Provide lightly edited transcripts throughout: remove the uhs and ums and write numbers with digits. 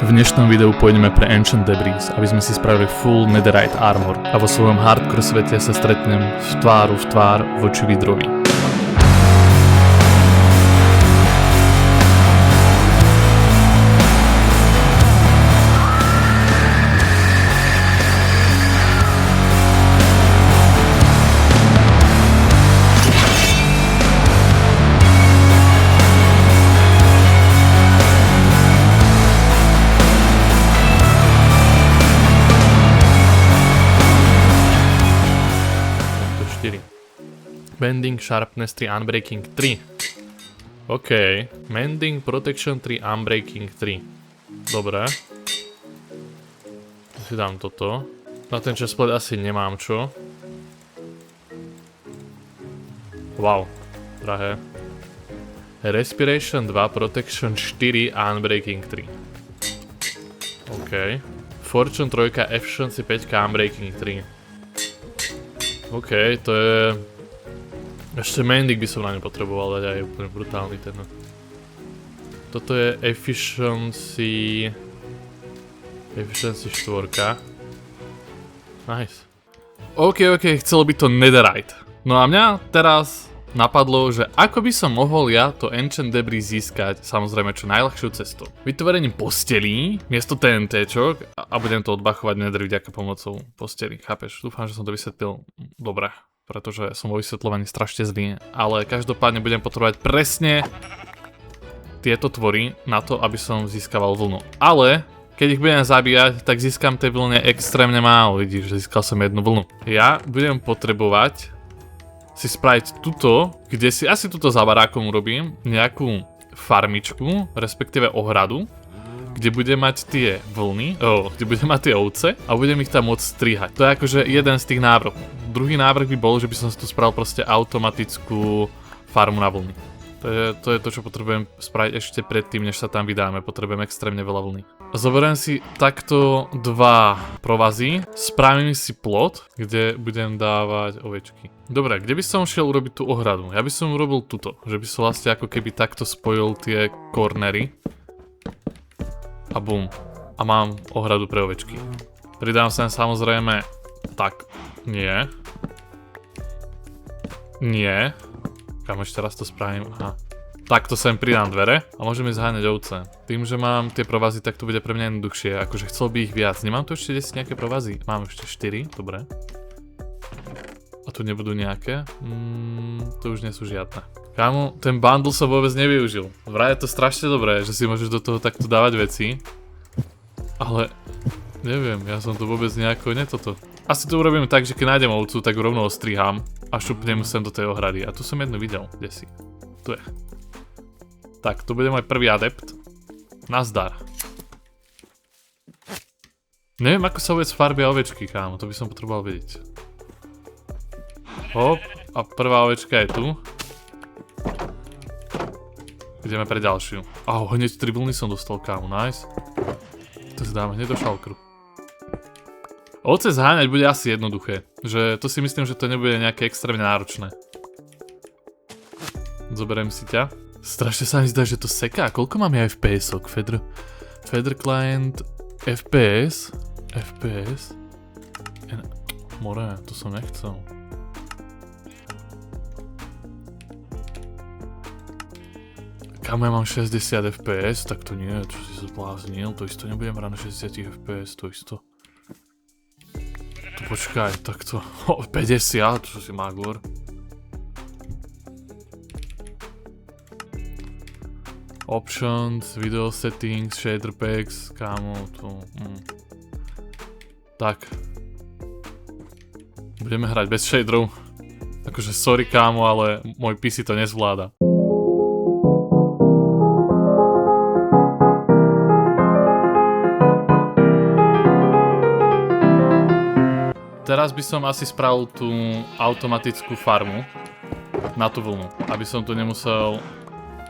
V dnešnom videu pôjdeme pre Ancient Debris, aby sme si spravili full netherite armor a vo svojom hardcore svete sa stretnem v tvár voči vidrovi. Bending, Sharpness 3, Unbreaking 3. OK. Mending, Protection 3, Unbreaking 3. Dobre. Si dám toto. Na ten chestplate asi nemám čo. Wow. Drahé. Respiration 2, Protection 4 a Unbreaking 3. OK. Fortune 3, Efficiency 5, Unbreaking 3. OK, to je... Ešte mending by som na ňu potreboval dať, aj úplne brutálny ten. Toto je Efficiency 4. Nice. OK, chcelo by to netherite. No a mňa teraz napadlo, že ako by som mohol ja to Ancient Debris získať, samozrejme čo najľahšiu cestou. Vytvorením postelí, miesto TNTčok a budem to odbachovať nether vďaka pomocou postelí, chápeš? Dúfam, že som to vysvetlil dobre. Pretože som vo vysvetľovaní strašne zlý, ale každopádne budem potrebovať presne tieto tvory na to, aby som získaval vlnu. Ale keď ich budem zabíjať, tak získam tej vlne extrémne málo, vidíš, že získal som jednu vlnu. Ja budem potrebovať si spraviť tuto, kde si asi tuto za barákom urobím nejakú farmičku, respektíve ohradu, kde budem mať tie vlny, kde budem mať tie ovce a budem ich tam môcť strihať. To je akože jeden z tých návrhov. Druhý návrh by bol, že by som si tu spravil proste automatickú farmu na vlny. To je to, čo potrebujem spraviť ešte predtým, než sa tam vydáme. Potrebujem extrémne veľa vlny. Zoberiem si takto dva provazy, spravím si plot, kde budem dávať ovečky. Dobre, kde by som šiel urobiť tú ohradu? Ja by som urobil tuto, že by som vlastne ako keby takto spojil tie kornery. A bum. A mám ohradu pre ovečky. Pridám sem samozrejme... Tak, nie. Nie. Kam ešte raz to spravím? Aha. Takto sem pridám dvere a môžeme zháňať ovce. Tým, že mám tie provazy, tak to bude pre mňa jednoduchšie. Akože chcel by ich viac. Nemám tu ešte 10 nejaké provazy? Mám ešte 4, dobre. A tu nebudú nejaké? Tu už nie sú žiadne. Kámo, ten bundle som vôbec nevyužil. Vraj je to strašne dobré, že si môžeš do toho takto dávať veci. Ale... Neviem, ja som to vôbec nejako netoto. Asi to urobím tak, že keď nájdem ovcu, tak rovno ostrihám a šupnem sem do tej ohrady. A tu som jednu videl, kde si? Tu je. Tak, tu bude môj prvý adept. Nazdar. Neviem, ako sa vôbec farbia ovečky, kámo, to by som potreboval vedieť. Hop, a prvá ovečka je tu. Ideme pre ďalšiu. Hneď 3 vlny som dostal, kámo, nice. To si dáme hneď do šalkru. Ovce zháňať bude asi jednoduché, že to si myslím, že to nebude nejaké extrémne náročné. Zoberiem si ťa. Strašne sa mi zdá, že to seká. Koľko mám ja FPS-ok? Feather Client... FPS? More, to som nechcel. Kámo, ja mám 60 FPS, tak to nie, čo si sa zbláznil, to isto nebudem hrať na 60 FPS, to isto. To počkaj, takto, 50, čo si magor. Options, video settings, shader packs, kámo, to... Tak. Budeme hrať bez shaderov. Akože sorry kámo, ale môj PC to nezvláda. Teraz by som asi spravil tú automatickú farmu na tú vlnu, aby som tu nemusel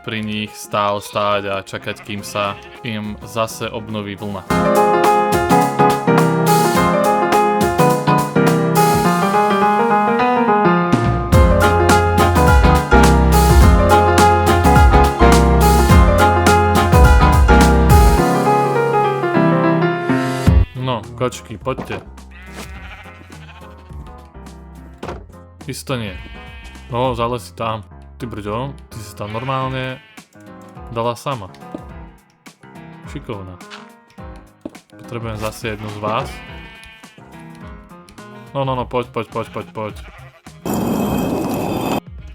pri nich stáť a čakať, kým sa im zase obnoví vlna. Kočky, poďte. Isto nie. No, zále si tam. Ty brďo, ty si tam normálne dala sama. Šikovná. Potrebujem zase jednu z vás. No, poď.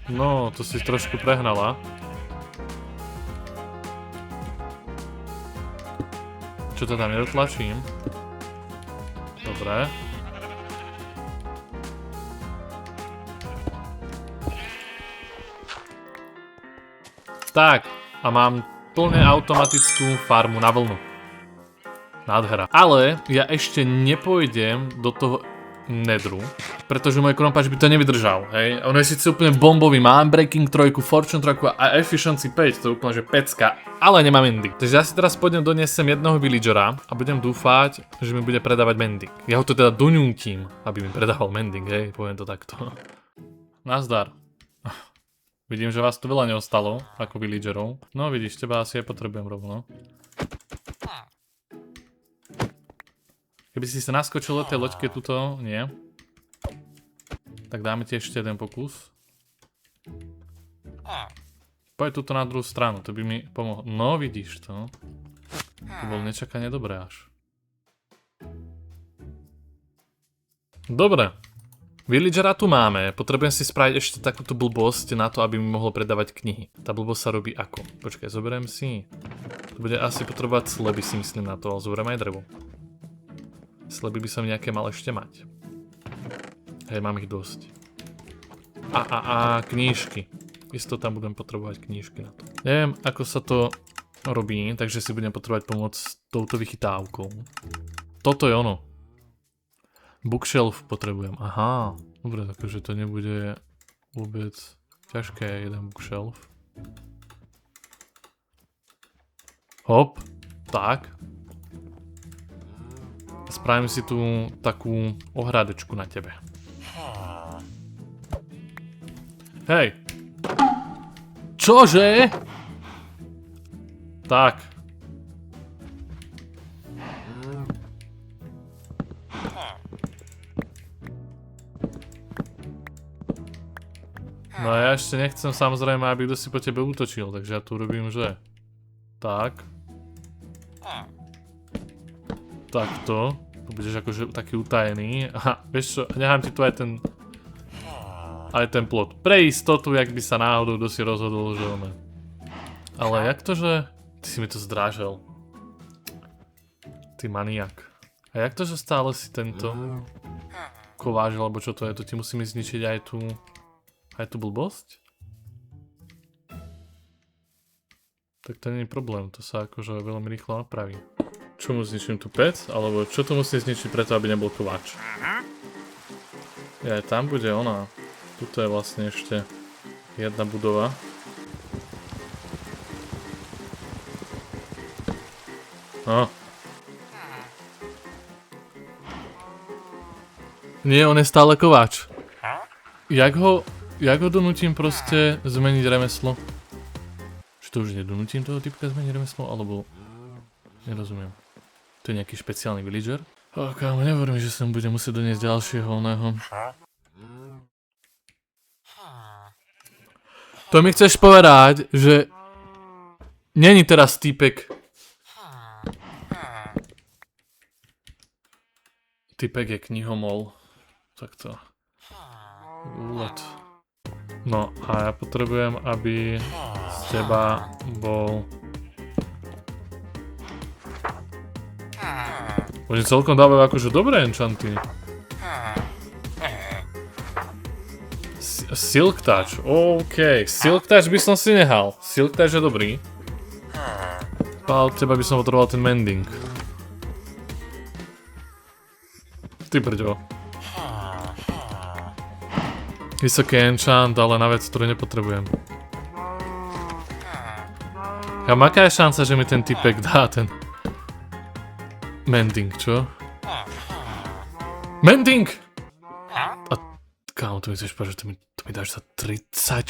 No, to si trošku prehnala. Čo to tam nedotlačím? Dobre. Tak, a mám plne automatickú farmu na vlnu. Nádhera. Ale ja ešte nepôjdem do toho nedru, pretože môj krompač by to nevydržal, hej. Ono je síce úplne bombový, mám Breaking 3, Fortune 3 a Efficiency 5, to je úplne že pecka, ale nemám mending. Takže ja si teraz pôjdem doniesem jedného villagera a budem dúfať, že mi bude predávať mending. Ja ho to teda donútim, aby mi predával mending, hej, poviem to takto. Nazdar. Vidím, že vás tu veľa neostalo, ako villagerov. No vidíš, teba asi aj potrebujem rovno. Keby si sa naskočil do tej loďke tuto, nie. Tak dáme ti ešte jeden pokus. Poď tuto na druhú stranu, to by mi pomohlo. No vidíš to. To bol nečakane dobré až. Dobre. Villagera tu máme, potrebujem si spraviť ešte takúto blbosť na to, aby mi mohol predávať knihy. Tá blbosť sa robí ako? Počkaj, zoberiem si. To bude asi potrebovať sleby, si myslím na to, ale zoberiem aj drevo. Sleby by som nejaké mal ešte mať. Hej, mám ich dosť. Knížky. Isto tam budem potrebovať knížky na to. Neviem, ako sa to robí, takže si budem potrebovať pomoc s touto vychytávkou. Toto je ono. Bookshelf potrebujem. Aha. Dobre, takže to nebude vôbec ťažké, jeden bookshelf. Hop. Tak. Spravím si tu takú ohrádečku na tebe. Hej. Čože? Tak. No ja ešte nechcem samozrejme, aby kto si po tebe útočil, takže ja tu robím, že... Tak. Takto. Tu budeš akože taký utajený. Aha, vieš čo, nechám ti tu aj ten... Aj ten plot. Pre istotu, jak by sa náhodou kto si rozhodol, že ono... Ale jak to, že... Ty si mi to zdrážel. Ty maniak. A jak to, že stále si tento... Kováž, alebo čo to je, to ti musím zničiť aj tú... Aj tú blbosť? Tak to nie je problém, to sa akože veľmi rýchlo napraví. Čo mu zničím tu pec? Alebo čo to musím zničiť preto, aby nebol kováč? Ja, tam bude ona. Tuto je vlastne ešte jedna budova. No. Nie, on je stále kováč. Jak ho donútim proste zmeniť remeslo? Že to už nedonútim toho typka zmeniť remeslo, alebo... Nerozumiem. To je nejaký špeciálny villager? Kámo, nehovorím, že som budem musieť doniesť ďalšieho oného. To mi chceš povedať, že... Není teraz typek... Typek je knihomol. Takto. Úlet. No a ja potrebujem, aby z teba bol... Oni celkom dávajú akože dobré enchanty. Silk Touch, OK. Silk Touch by som si nehal. Silk Touch je dobrý. A od teba by som potreboval ten mending. Ty brďo. Vysoký enchant, ale na vec, ktorú nepotrebujem. Aká je šanca, že mi ten typek dá ten... Mending, čo? Mending! A kámo, to mi chceš povedať, že to mi dáš za 34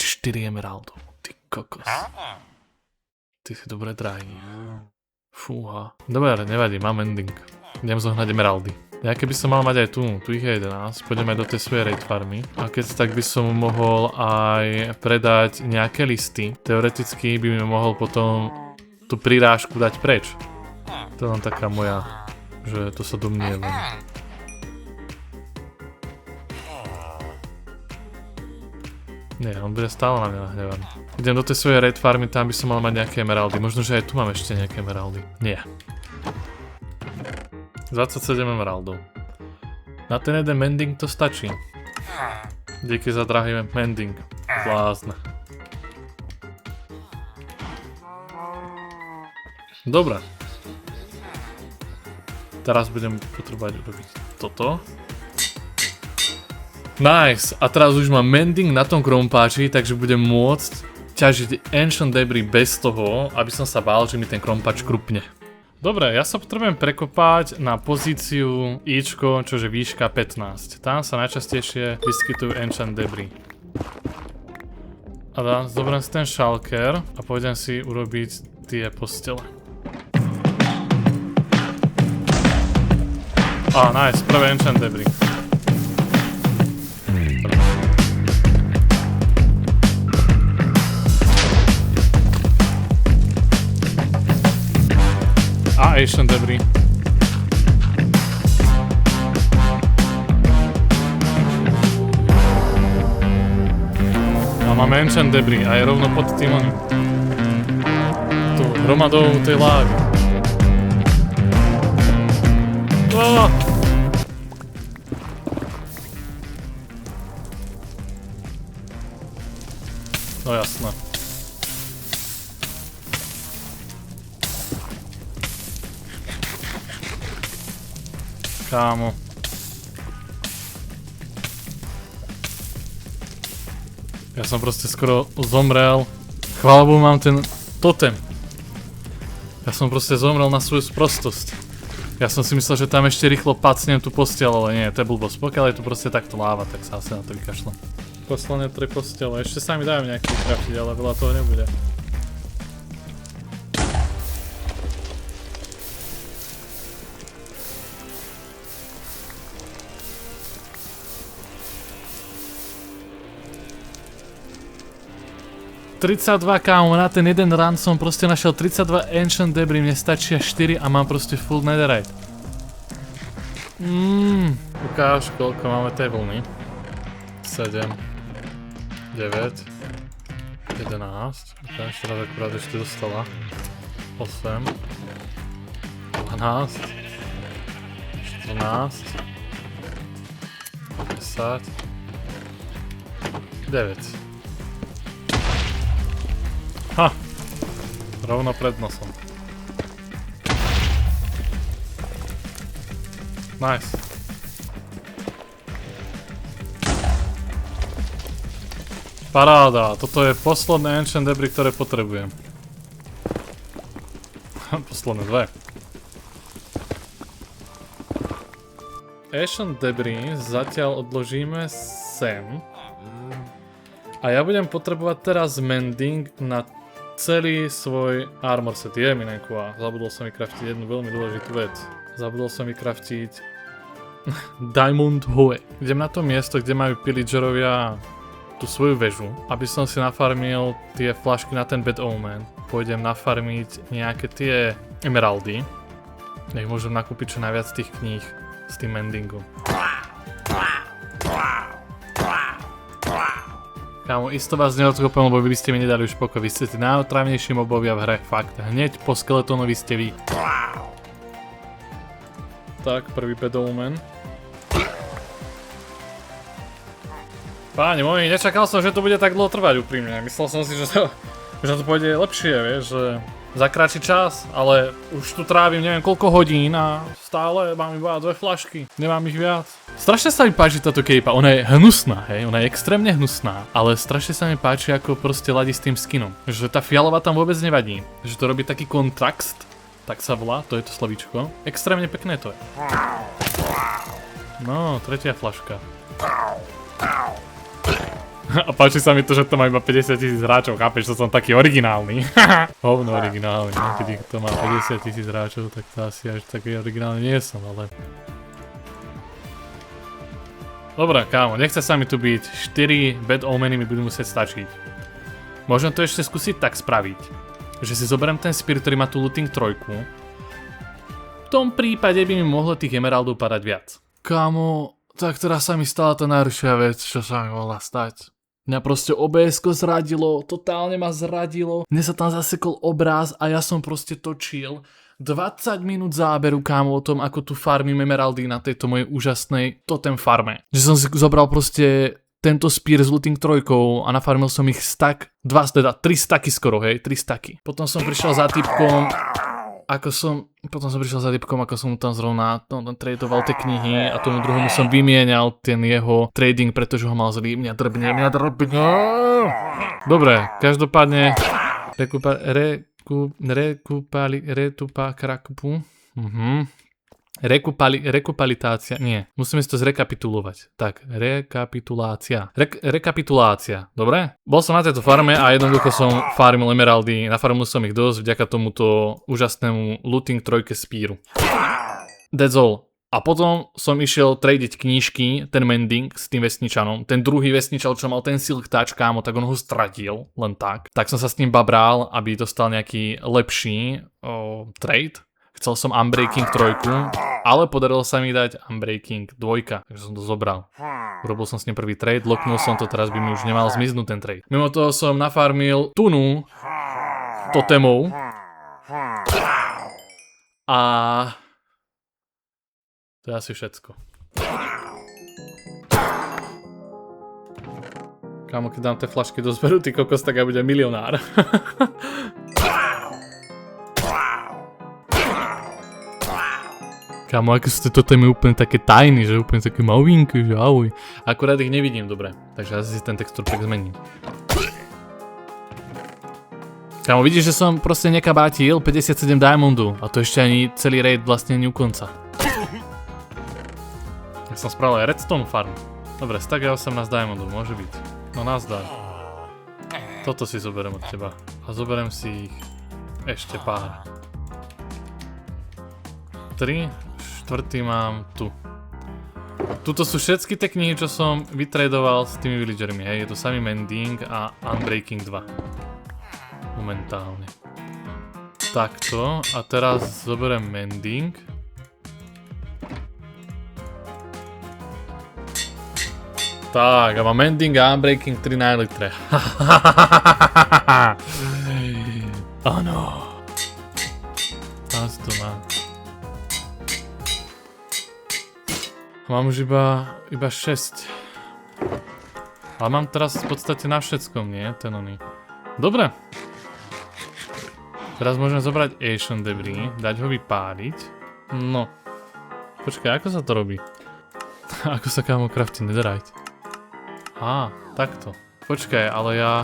emeraldov. Ty kokos. Ty si dobre drahý. Fúha. Dobre, nevadí, mám mending. Idem zohnať emeraldy. Ja keby som mal mať aj tu ich je 11, pôjdem aj do tej svojej raid farmy. A keď tak by som mohol aj predať nejaké listy. Teoreticky by mi mohol potom tú prirážku dať preč. To je len taká moja, že to sa domnievam. Nie, on bude stále na mňa nahnevaný. Idem do tej svojej raid farmy, tam by som mal mať nejaké emeraldy. Možno, že aj tu mám ešte nejaké emeraldy. Nie. 27 emeraldov. Na ten jeden mending to stačí. Díky za drahý mending. Blázne. Dobre. Teraz budem potrebovať urobiť toto. Nice. A teraz už mám mending na tom krompáči, takže budem môcť ťažiť Ancient Debris bez toho, aby som sa bál, že mi ten krompáč krupne. Dobre, ja sa potrebujem prekopať na pozíciu Ičko, čože výška 15. Tam sa najčastejšie vyskytujú Ancient Debris. A zoberiem si ten šalker a pôjdem si urobiť tie postele. Nice, prvé Ancient Debris. Ancient Debris. A máme Ancient Debris a je rovno pod tým oným. Tu hromadou tej lávy. No jasné. Kámo. Ja som proste skoro zomrel. Chvála Bohu, mám ten totem. Ja som proste zomrel na svoju sprostosť. Ja som si myslel, že tam ešte rýchlo pacnem tú posteľ, ale nie, to je blbosť. Pokiaľ je tu proste takto láva, tak sa asi na to vykašľam. Poslanie 3 postele. Ešte sa mi dajú nejaký craftiť, ale veľa toho nebude. kámo, na ten jeden run som proste našiel 32 Ancient Debris, mne stačia 4 a mám proste full netherite. Ukáž, koľko máme tej vlny. 7 9 11 ešte raz akurát ešte dostala 8 12 14 10 9 rovno pred nosom. Nice. Paráda, toto je posledné Ancient Debris, ktoré potrebujem. Posledné dve. Ancient Debris zatiaľ odložíme sem. A ja budem potrebovať teraz mending na celý svoj armor set. Je minenku a zabudol som vykraftiť jednu veľmi dôležitú vec. Zabudol som vykraftiť Diamond Hoe. Idem na to miesto, kde majú pillagerovia tú svoju väžu, aby som si nafarmil tie flašky na ten Bad Omen. Pôjdem nafarmiť nejaké tie emeraldy. Nech môžem nakúpiť čo najviac tých kníh s tým mendingom. Kámo, isto vás neodkopem, lebo vy by ste mi nedali už pokoj. Vy ste tí najotravnejší mobovia v hre, fakt. Hneď po skeletónovi ste vy. Tak, prvý Bad Omen. Páni moji, nečakal som, že to bude tak dlho trvať úprimne. Myslel som si, že to pôjde lepšie, vieš, že za kratší čas, ale už tu trávim neviem koľko hodín a stále mám iba 2 flašky, nemám ich viac. Strašne sa mi páči táto kejpa, ona je hnusná, hej, ona je extrémne hnusná, ale strašne sa mi páči, ako proste ladí s tým skinom. Že tá fialová tam vôbec nevadí, že to robí taký kontrast, tak sa volá, to je to slovíčko. Extrémne pekné to je. No, tretia flaška. A páči sa mi to, že to má iba 50 000 hráčov, chápeš, že som taký originálny. Hovno originálny, keď to má 50 000 hráčov, tak to asi až taký originálny nie som, ale... Dobre, kámo, nechce sa mi tu byť. 4 bad omeny mi budú musieť stačiť. Možno to ešte skúsiť tak spraviť, že si zoberiem ten spear, ktorý má tú looting 3. V tom prípade by mi mohlo tých emeraldov padať viac. Kámo, tak teraz sa mi stala tá najhoršia vec, čo sa mi mohla stať. Mňa proste OBS-ko zradilo, totálne ma zradilo. Mne sa tam zasekol obráz a ja som proste točil 20 minút záberu, kámo, o tom, ako tu farmím emeraldy na tejto mojej úžasnej totem farme. Že som si zobral proste tento spear s looting 3 a nafarmil som ich stack, 3 stacky skoro, hej, 3 stacky. Potom som prišiel za typkom, ako som tam zrovna tradoval tie knihy a tomu druhému som vymienial ten jeho trading, pretože ho mal zlý. Mňa drbne. Dobre, každopádne rekupalitácia, nie, musíme si to zrekapitulovať. Tak, rekapitulácia. Rekapitulácia, dobre? Bol som na tejto farme a jednoducho som farmil emeraldy, nafarmil som ich dosť vďaka tomuto úžasnému looting 3 spíru. That's all. A potom som išiel tradiť knížky, ten mending s tým vesničanom. Ten druhý vesničal, čo mal ten silk touch, kámo, tak on ho stratil, len tak. Tak som sa s ním babral, aby dostal nejaký lepší trade. Chcel som Unbreaking 3, ale podarilo sa mi dať Unbreaking 2, takže som to zobral. Urobil som s ním prvý trade, locknul som to, teraz by mi už nemal zmiznúť ten trade. Mimo toho som nafarmil tunu totemov a to je asi všetko. Kámo, keď dám tie flašky do zberu, ty kokos, tak ja budem milionár. Kámo, ako sú tie totemy úplne také tajný, že úplne také malinké, že ahoj. Akurát ich nevidím dobre, takže asi si ten textúr pack zmením. Kámo, vidíš, že som proste nekabátil 57 diamondu a to ešte ani celý raid vlastne nie u konca. Ja som spravil aj redstone farm. Dobre, stack je 18 diamondov, môže byť. No nazdar. Toto si zoberiem od teba a zoberiem si ich ešte pár. 3, 4 mám tu. Tuto sú všetky tie knihy, čo som vytradoval s tými villagermi, hej. Je to samý Mending a Unbreaking 2. Momentálne. Takto. A teraz zoberiem Mending. Tak, a mám Mending a Unbreaking 3 na elektre. Áno. Tam si to mám. Mám už iba 6. Ale mám teraz v podstate na všetkom, nie? Ten oný. Dobre. Teraz môžem zobrať Ancient Debris, dať ho vypáliť. No. Počkaj, ako sa to robí? Ako sa kámo crafty netherite? Á, takto. Počkaj, ale ja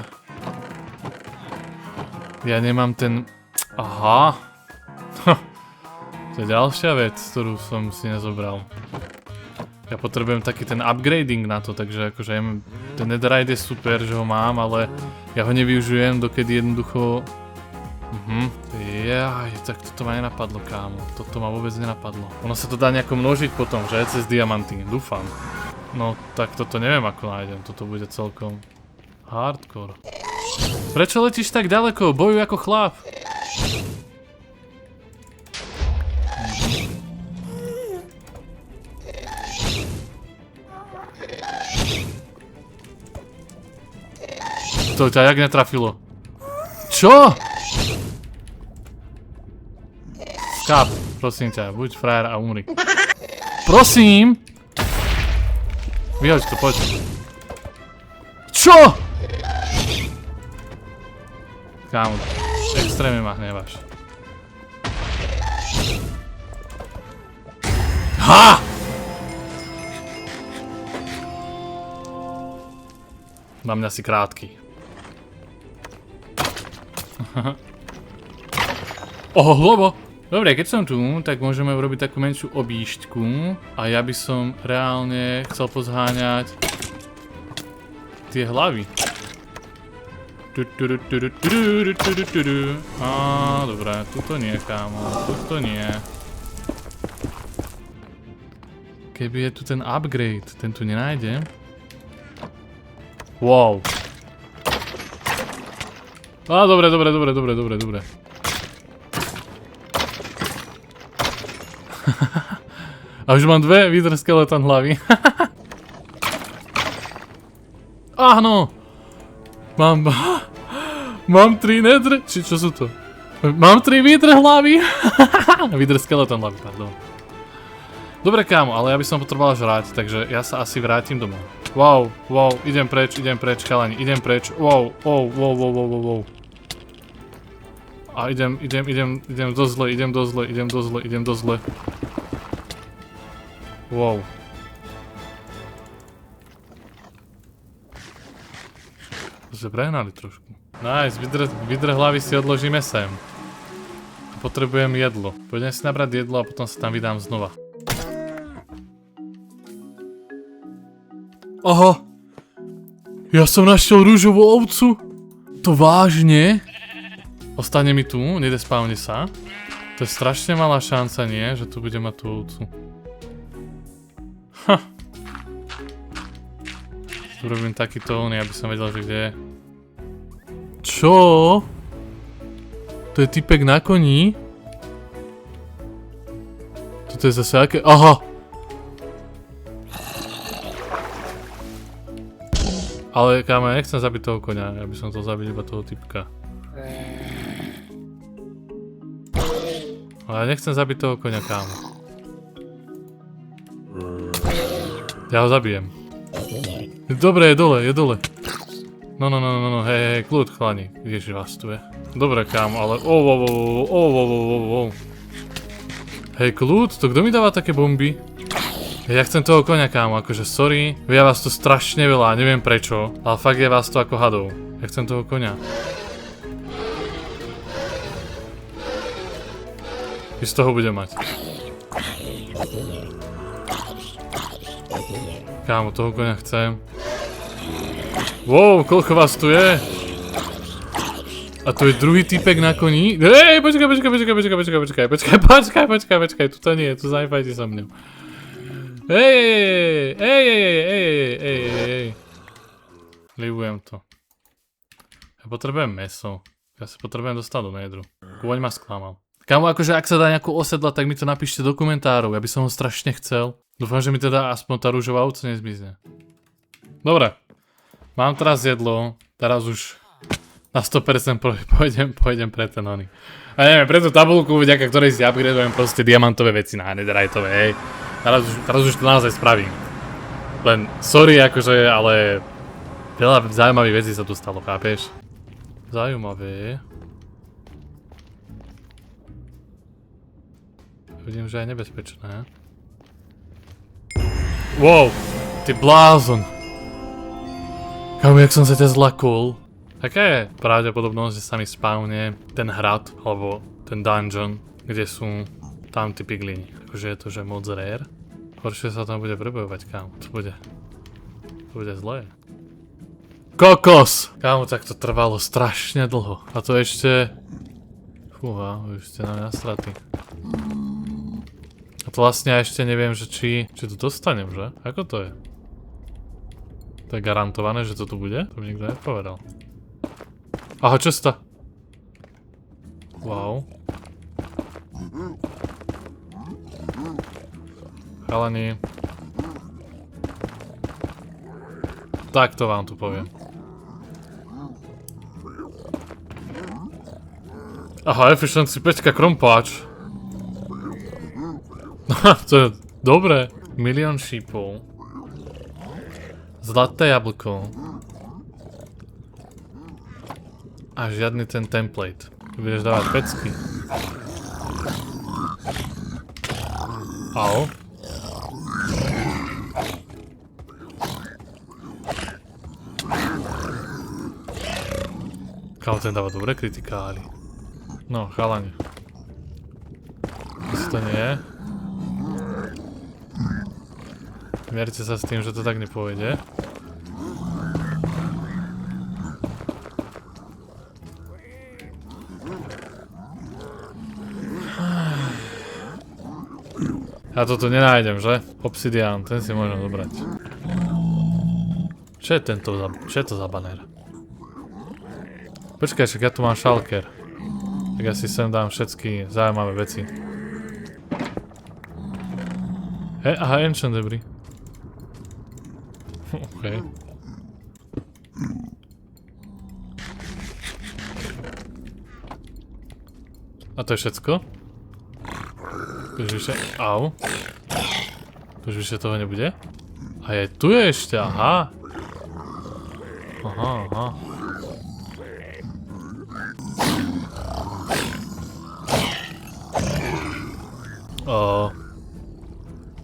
nemám ten... Aha. To je ďalšia vec, ktorú som si nezobral. Ja potrebujem taký ten upgrading na to, takže akože ten netherite je super, že ho mám, ale ja ho nevyužijem, dokedy jednoducho... Jaj, tak toto ma nenapadlo, kámo. Toto ma vôbec nenapadlo. Ono sa to dá nejako množiť potom, že? Cez diamanty, dúfam. No, tak toto neviem, ako nájdem. Toto bude celkom... hardcore. Prečo letíš tak ďaleko? Bojuj ako chlap. To ťa jak netrafilo? Čo? Skáp, prosím ťa, buď frajer a umri. Prosím! Vyhoď to, poď. Čo? Kámo, extrémne ma hneváš. Ha! Na mňa si krátky. Lobo! Dobre, keď som tu, tak môžeme urobiť takú menšiu objížďku a ja by som reálne chcel pozháňať tie hlavy. Á, dobre, tuto nie, kámo, tuto nie. Keby je tu ten upgrade, ten tu nenájdem. Wow. Á, dobre. A už mám 2 Wither skeleton hlavy. Áno. Mám 3 nether, či čo sú to? Mám 3 Wither hlavy. Wither skeleton hlavy, pardon. Dobre kámo, ale ja by som potreboval žrať, takže ja sa asi vrátim domov. Wow, idem preč, chalani, idem preč. Wow. A idem dosť zle. Wow. To sme prehnali trošku. Nice, vidre hlavy si odložíme sem. Potrebujem jedlo. Pôjdem si nabrať jedlo a potom sa tam vydám znova. Aha! Ja som našiel rúžovú ovcu! To vážne? Ostane mi tu, nedespávne sa. To je strašne malá šanca, nie? Že tu budem mať tú ovcu. Ha! Urobím takýto oný, aby som vedel, že kde je. Čo? To je typek na koni? Toto je zase aké... Aha! Ale kámo, ja nechcem zabiť toho koňa, ja by som chcel zabiť iba toho typka. Ale ja nechcem zabiť toho koňa, kámo. Ja ho zabijem. Dobre, je dole. No, hej, kľud, chlani. Ježi, vás tu je. Dobre, kámo, ale... Hej, kľud, to kto mi dáva také bomby? Ja chcem toho koňa, kámo, akože sorry. Ja vás tu strašne veľa, neviem prečo. Ale fakt je vás tu ako hadov. Ja chcem toho koňa. I z toho budem mať. Kámo, toho koňa chcem. Wow, koľko vás tu je? A tu je druhý typek na koni. Hej, počkaj, tuto nie, tu zanefajte sa mňou. Hej. Libujem to. Ja potrebujem mäso. Ja sa potrebujem dostať do nedru. Kôň ma sklamal. Kámo, akože ak sa dá nejakú osedla, tak mi to napíšte do komentárov. Ja by som ho strašne chcel. Dúfam, že mi teda aspoň tá rúžová ovca nezmizne. Dobre. Mám teraz jedlo. Teraz už na 100% pôjdem pre ten oný. A neviem, pre tú tabulku, vďaka ktorej si upgradeujem proste diamantové veci na netheriteové, hej. Teraz už to naozaj spravím. Len sorry, akože, ale veľa zaujímavých vecí sa tu stalo, chápeš? Zaujímavé. Vidím, že je nebezpečné. Wow, ty blázon. Kámo, jak som sa ťa zlakol. Aká je pravdepodobnosť, že sa mi spawne ten hrad, alebo ten dungeon, kde sú tam tí piglini? Akože je to, že moc rare. Horšie sa tam bude prebojovať, kámo. To bude zlé. Kokos! Kámo, tak to trvalo strašne dlho. A to ešte... Fúha, už ste na mňa nasratí. A to vlastne ešte neviem, že či to dostanem, že? Ako to je? To je garantované, že to tu bude? To mi nikto nepovedal. Aha, česta. Wow. Chalani. Tak to vám tu poviem. Aha, efficiency 5 krompáč. To je dobré. Milión šípov. Zlaté jablko. A žiadny ten template. Tu budeš dávať pecky. Au. Kámo, ten dáva dobré kritikály. No, chalani. Asi to nie je. Mierte sa s tým, že to tak nepôjde. Ja to tu nenájdem, že? Obsidian, ten si môžem zobrať. Čo je to za banér? Počkaj, však ja tu mám šalker. Tak ja si sem dám všetky zaujímavé veci. Aha, ancient debris. OK. A to je všetko? Už vyššie... Au. Už vyššie toho nebude? A je tu ešte, aha. Aha.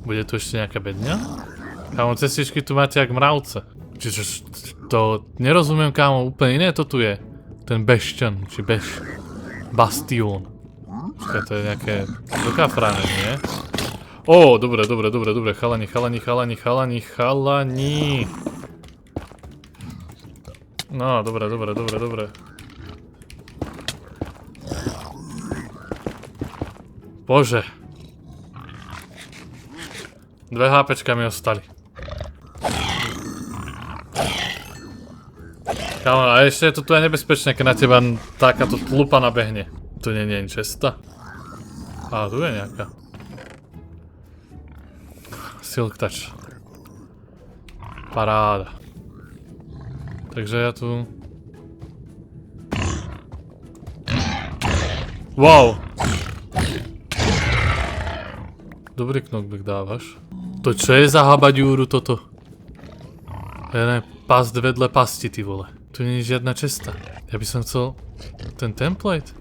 Bude tu ešte nejaká bedňa? Kámo, cestičky tu máte jak mravce. Čiže to nerozumiem, kámo, úplne iné to tu je. Ten bešťan, či bastión. Počkaj, to je nejaké dokafráne, nie? Dobre, chalani. No, dobre. Bože. 2 HPčka mi ostali. Kámo, a ešte je to tu aj nebezpečné, keď na teba takáto tlupa nabehne. Tu nie je cesta. A tu je nejaká. Silk touch. Paráda. Takže ja tu... Wow! Dobrý knockback dávaš. To čo je za habaďúru toto? Past vedle pasti, ty vole. Tu nie je žiadna cesta. Ja by som chcel... ten template?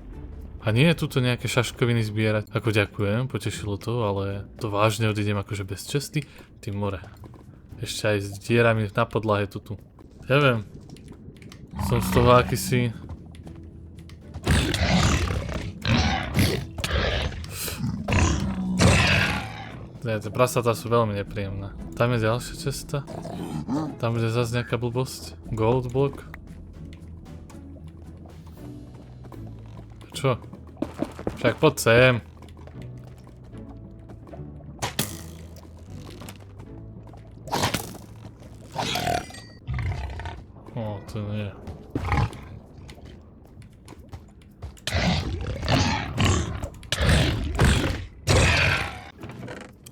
A nie je tuto nejaké šaškoviny zbierať. Ako ďakujem, potešilo to, ale to vážne odídem akože bez cesty. Ty more. Ešte aj s dierami na podlahe tu. Neviem. Som z toho akýsi... Tie prasatá sú veľmi nepríjemné. Tam je ďalšia cesta. Tam bude zase nejaká blbosť. Gold block. Čo? Však poď sem. To nie.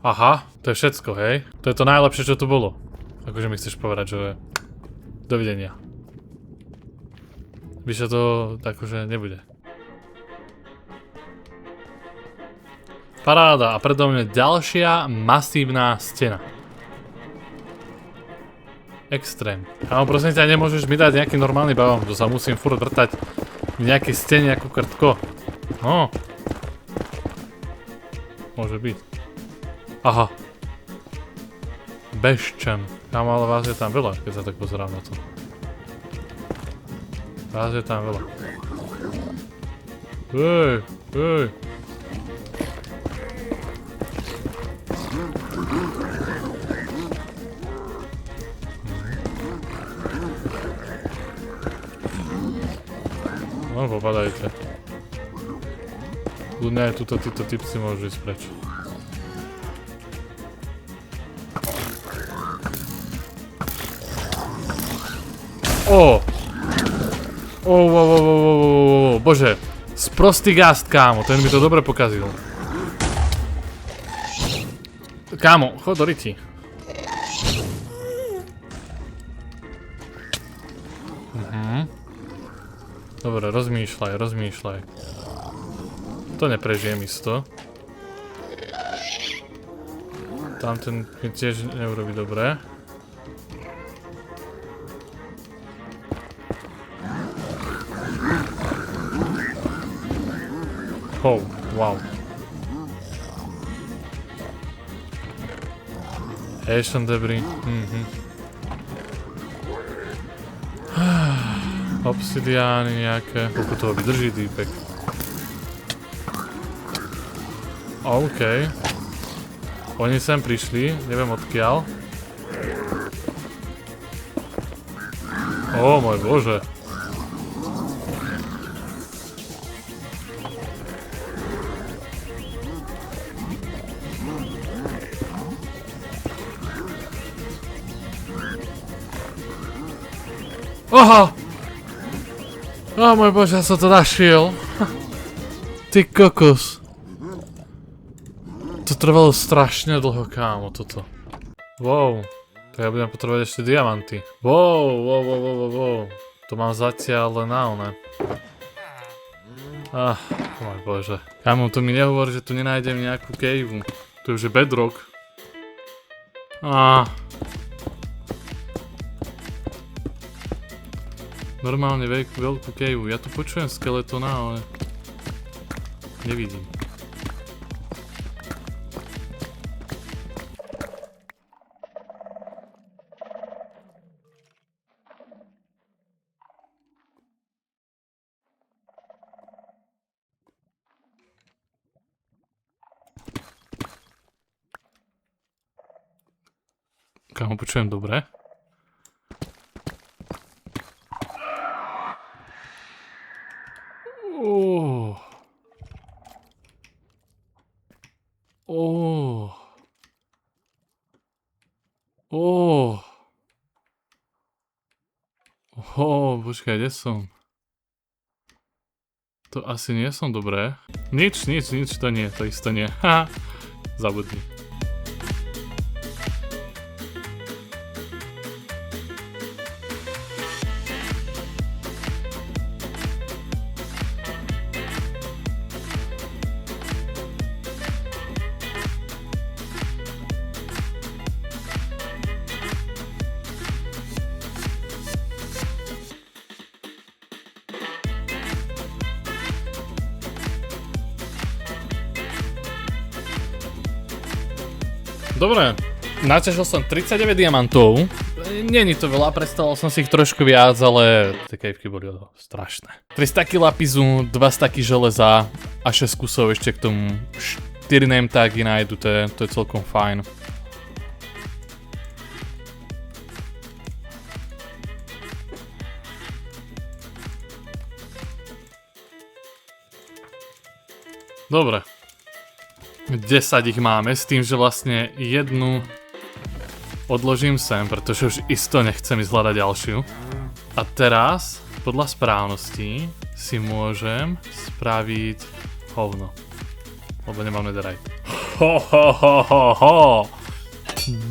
Aha, to je všetko, hej? To je to najlepšie, čo tu bolo. Akože mi chceš povedať, že... Dovidenia. Vyššie to akože nebude. Paráda, a predo mňa ďalšia masívna stena. Extrém. Áno, prosím ťa, nemôžeš mi dať nejaký normálny balón, to sa musím furt vrtať v nejakej stene ako krtko. No. Môže byť. Aha. Beščan. Kámo, ale vás je tam veľa, keď sa tak pozerám na to. Vás je tam veľa. Hej. No, popadajte. Ľudne aj títo typci môžu ísť preč. Bože. Sprostý gast, kámo, ten by to dobre pokazil. Kámo, chod do riti. Dobre, rozmýšľaj. To neprežijem isto. Tam ten mi tiež neurobí dobre. Wow. Ancient debris. Obsidiány nejaké. Koľko toho vydrží týpek. OK. Oni sem prišli, neviem odkiaľ. Môj bože. Aha! Ó môj bože, ja som to našiel. Ty kokos. To trvalo strašne dlho, kámo, toto. Wow. To ja budem potrebovať ešte diamanty. Wow. To mám zatiaľ len na one. Môj bože. Kámo, to mi nehovor, že tu nenájdem nejakú caveu. To už je bedrock. Normálne veľkú caveu. Ja tu počujem skeletona, ale nevidím. Kámo, počujem dobre. Počkaj, kde som? To asi nie som dobré. Nič, to nie, to isto nie. Haha, zabudni. Dobre, naťažil som 39 diamantov. Není to veľa, predstavoval som si ich trošku viac, ale tie cavey boli strašné. 3 staky lapizu, 2 staky železa a 6 kusov ešte k tomu 4 name tagy nájdu, to je celkom fajn. Dobre. 10 ich máme, s tým, že vlastne jednu odložím sem, pretože už isto nechcem ísť hľadať ďalšiu. A teraz, podľa správnosti, si môžem spraviť hovno. Lebo nemám netherite.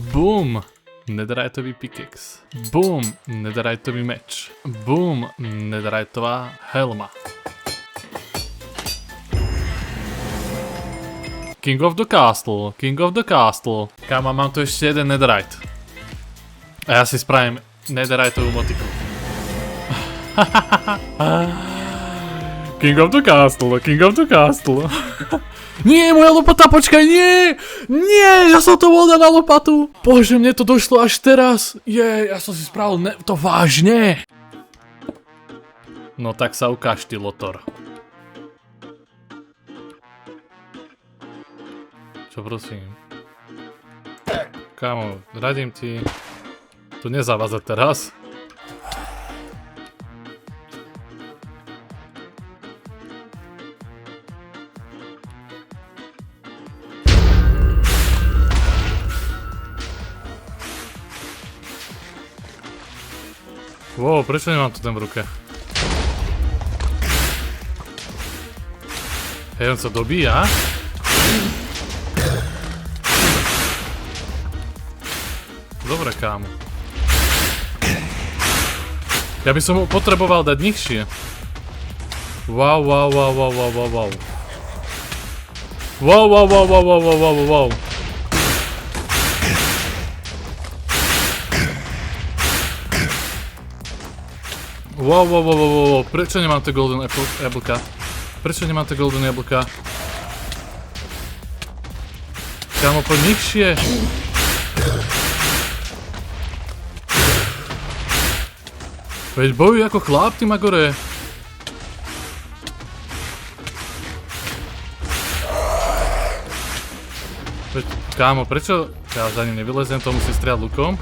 Boom! Netheriteový pickaxe. Boom! Netheriteový meč. Boom! Netheriteová helma. King of the Castle, King of the Castle. Kámo, mám tu ešte jeden netherite. A ja si spravím netheriteovú motiku. King of the Castle, King of the Castle. Nie, moja lopata, počkaj, nie! Nie, ja som to bol na lopatu. Bože, mne to došlo až teraz. Ja som si spravil to vážne. No tak sa ukáž, ty Lotor. Čo prosím? Kámo, radím ti to nezavázať teraz. Wow, prečo nemám to ten v ruke? Hej, on sa dobíja? Dobre, kámo. Ja by som mu potreboval dať nižšie. Wow. Wow. Prečo nemám to golden jablka? Prečo nemám to golden jablka? Kámo, poď nižšie. Veď bojuj ako chlap, ty Magore. Veď, kámo, prečo ja za ním nevylezem, to musím strieľať lukom?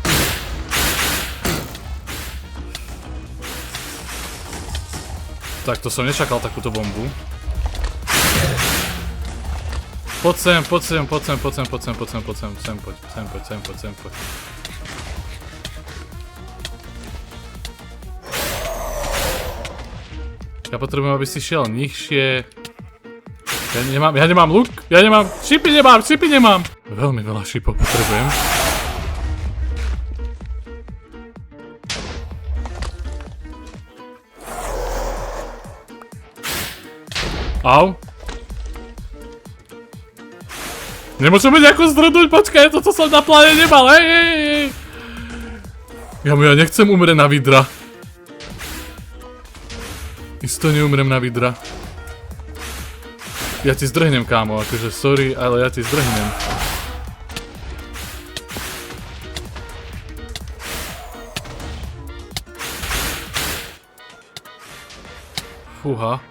Tak to som nečakal takúto bombu. Poď sem, poď. Ja potrebujem, aby si šiel nižšie. Ja nemám luk, šipy nemám. Veľmi veľa šipov potrebujem. Au. Nemôžem mi nejako zdrhnúť, počkaj, toto som na pláne nemal, hej. Ja nechcem umrieť na vidra. Isto neumrem na vidra. Ja ti zdrhnem, kámo, akože sorry, ale ja ti zdrhnem. Fúha.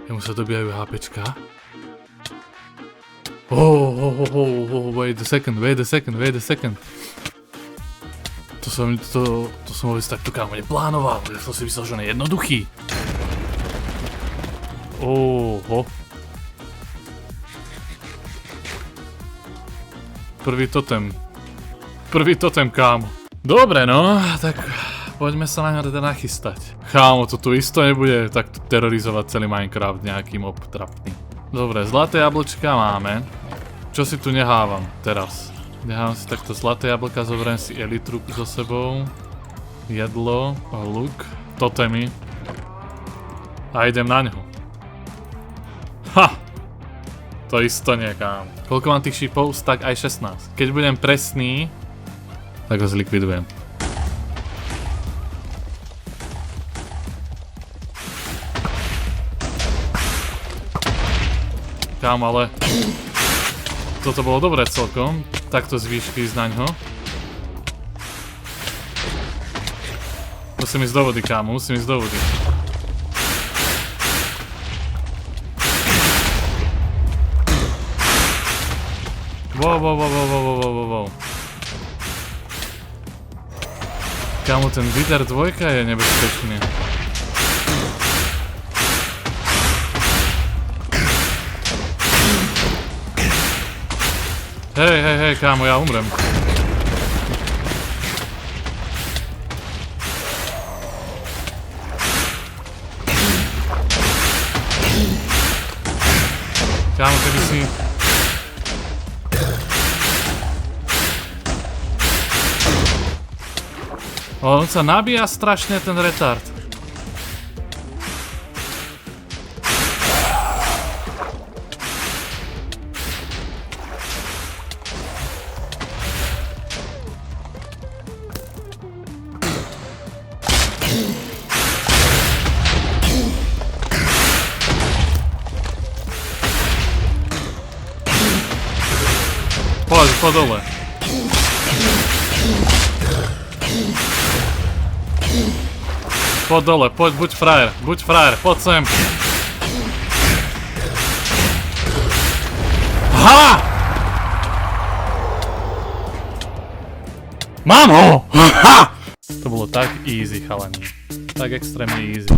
Jemu sa dobíjajú HPčka. Wait a second. To som vôbec takto, kámo, neplánoval. Ja som si myslel, že on je jednoduchý. Prvý totem, kámo. Dobre, no, tak poďme sa na ňa teda nachystať. Kámo, to tu isto nebude takto terorizovať celý Minecraft nejaký mob trapný. Dobre, zlaté jablčka máme. Čo si tu nehávam teraz? Nechám si takto zlaté jablka, zoberiem si elitru so sebou. Jedlo, luk, totemy. A idem na ňo. Ha! To isto nie, kámo. Koľko mám tých šipov? Tak aj 16. Keď budem presný, tak ho zlikvidujem. Kámo, ale toto bolo dobré celkom. Takto z výšky ísť naňho. Musím ísť do vody, kámo, musím ísť do vody. Wow. Kámo, ten Wither 2 je nebezpečný. Hej, kámo, ja umrem. Kámo, keby si... On sa nabíja strašne, ten retard. Poď dole. Poď dole, buď frajer, poď sem. Aha! Mám ho! To bolo tak easy, chalani. Tak extrémne easy.